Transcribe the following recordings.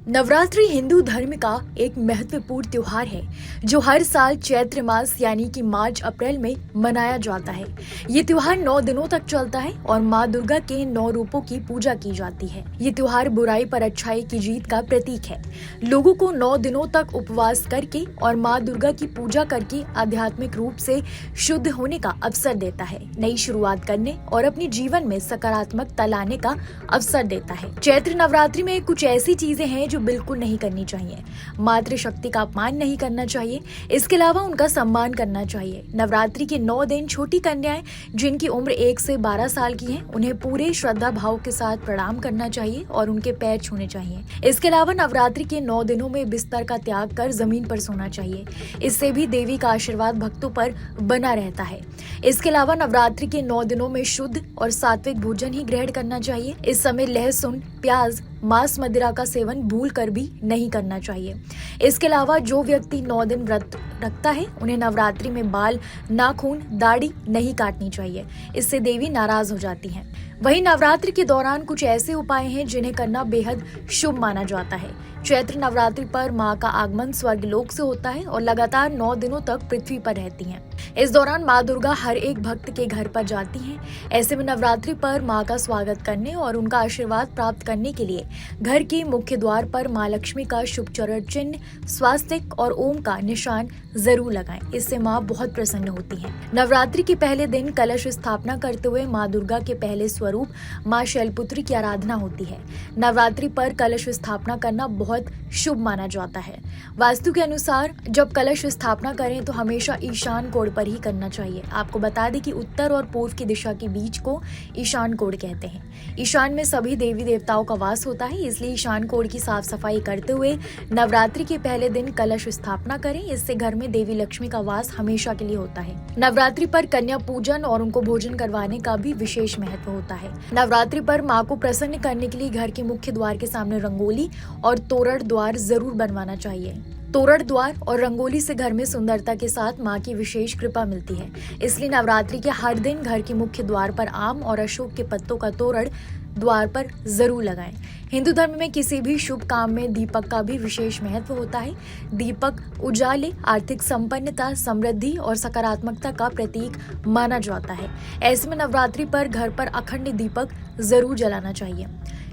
नवरात्रि हिंदू धर्म का एक महत्वपूर्ण त्योहार है जो हर साल चैत्र मास यानी कि मार्च अप्रैल में मनाया जाता है। ये त्योहार 9 दिनों तक चलता है और माँ दुर्गा के 9 रूपों की पूजा की जाती है। ये त्योहार बुराई पर अच्छाई की जीत का प्रतीक है। लोगों को 9 दिनों तक उपवास करके और माँ दुर्गा की पूजा करके आध्यात्मिक रूप से शुद्ध होने का अवसर देता है, नई शुरुआत करने और अपने जीवन में सकारात्मकता लाने का अवसर देता है। चैत्र नवरात्रि में कुछ ऐसी चीजें हैं जो बिल्कुल नहीं करनी चाहिए। मातृशक्ति का अपमान नहीं करना चाहिए, इसके अलावा उनका सम्मान करना चाहिए। नवरात्रि के 9 दिन छोटी कन्याएं जिनकी उम्र 1 से 12 साल की है, उन्हें पूरे श्रद्धा भाव के साथ प्रणाम करना चाहिए और उनके पैर छूने चाहिए। इसके अलावा नवरात्रि के 9 दिनों में बिस्तर का त्याग कर जमीन पर सोना चाहिए। इससे भी देवी का आशीर्वाद भक्तों पर बना रहता है। इसके अलावा नवरात्रि के 9 दिनों में शुद्ध और सात्विक भोजन ही ग्रहण करना चाहिए। इस समय लहसुन, प्याज, मांस, मदिरा का सेवन भूल कर भी नहीं करना चाहिए। इसके अलावा जो व्यक्ति 9 दिन व्रत रखता है, उन्हें नवरात्रि में बाल, नाखून, दाढ़ी नहीं काटनी चाहिए। इससे देवी नाराज हो जाती हैं। वहीं नवरात्रि के दौरान कुछ ऐसे उपाय हैं जिन्हें करना बेहद शुभ माना जाता है। चैत्र नवरात्रि पर मां का आगमन स्वर्गलोक से होता है और लगातार 9 दिनों तक पृथ्वी पर रहती हैं। इस दौरान मां दुर्गा हर एक भक्त के घर पर जाती हैं। ऐसे में नवरात्रि पर मां का स्वागत करने और उनका आशीर्वाद प्राप्त करने के लिए घर के मुख्य द्वार पर मां लक्ष्मी का शुभ चरण चिन्ह, स्वास्तिक और ओम का निशान जरूर लगाएं। इससे मां बहुत प्रसन्न होती हैं। नवरात्रि के पहले दिन कलश स्थापना करते हुए मां दुर्गा के पहले स्वरूप मां शैलपुत्री की आराधना होती है। नवरात्रि पर कलश स्थापना करना बहुत शुभ माना जाता है। वास्तु के अनुसार जब कलश स्थापना करें तो हमेशा ईशान कोण पर ही करना चाहिए। आपको बता दें कि उत्तर और पूर्व की दिशा के बीच को ईशान कोण कहते हैं। ईशान में सभी देवी देवताओं का वास होता है, इसलिए ईशान कोण की साफ सफाई करते हुए नवरात्रि के पहले दिन कलश स्थापना करें। इससे घर में देवी लक्ष्मी का वास हमेशा के लिए होता है। नवरात्रि पर कन्या पूजन और उनको भोजन करवाने का भी विशेष महत्व होता है। नवरात्रि पर माँ को प्रसन्न करने के लिए घर के मुख्य द्वार के सामने रंगोली और तोरण द्वार जरूर बनवाना चाहिए। तोरण द्वार और रंगोली से घर में सुंदरता के साथ माँ की विशेष कृपा मिलती है। इसलिए नवरात्रि के हर दिन घर के मुख्य द्वार पर आम और अशोक के पत्तों का तोरण द्वार पर जरूर लगाएं। हिंदू धर्म में किसी भी शुभ काम में दीपक का भी विशेष महत्व होता है। दीपक उजाले, आर्थिक संपन्नता, समृद्धि और सकारात्मकता का प्रतीक माना जाता है। ऐसे में नवरात्रि पर घर पर अखंड दीपक जरूर जलाना चाहिए।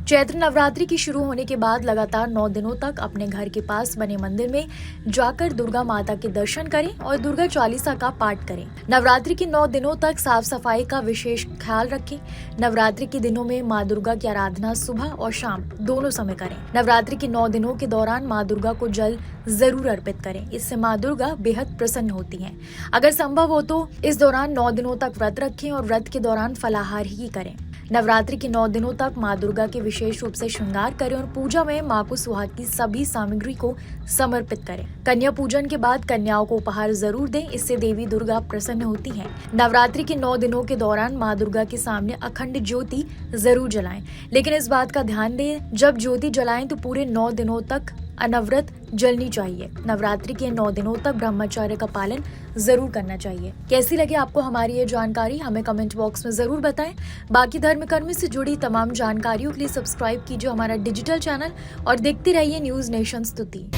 चैत्र नवरात्रि की शुरू होने के बाद लगातार 9 दिनों तक अपने घर के पास बने मंदिर में जाकर दुर्गा माता के दर्शन करें और दुर्गा चालीसा का पाठ करें। नवरात्रि के 9 दिनों तक साफ सफाई का विशेष ख्याल रखें। नवरात्रि के दिनों में माँ दुर्गा की आराधना सुबह और शाम दोनों समय करें। नवरात्रि के 9 दिनों के दौरान माँ दुर्गा को जल जरूर अर्पित करें। इससे माँ दुर्गा बेहद प्रसन्न होती हैं। अगर संभव हो तो इस दौरान 9 दिनों तक व्रत रखें और व्रत के दौरान फलाहार ही करें। नवरात्रि के 9 दिनों तक माँ दुर्गा के विशेष रूप से श्रृंगार करें और पूजा में माँ को सुहाग की सभी सामग्री को समर्पित करें। कन्या पूजन के बाद कन्याओं को उपहार जरूर दें, इससे देवी दुर्गा प्रसन्न होती हैं। नवरात्रि के 9 दिनों के दौरान माँ दुर्गा के सामने अखंड ज्योति जरूर जलाएं, लेकिन इस बात का ध्यान दें जब ज्योति जलाएं तो पूरे 9 दिनों तक अनवरत जलनी चाहिए। नवरात्रि के 9 दिनों तक ब्रह्मचर्य का पालन जरूर करना चाहिए। कैसी लगी आपको हमारी ये जानकारी, हमें कमेंट बॉक्स में जरूर बताएं। बाकी धर्म कर्म से जुड़ी तमाम जानकारियों के लिए सब्सक्राइब कीजिए हमारा डिजिटल चैनल और देखते रहिए न्यूज नेशन स्तुति।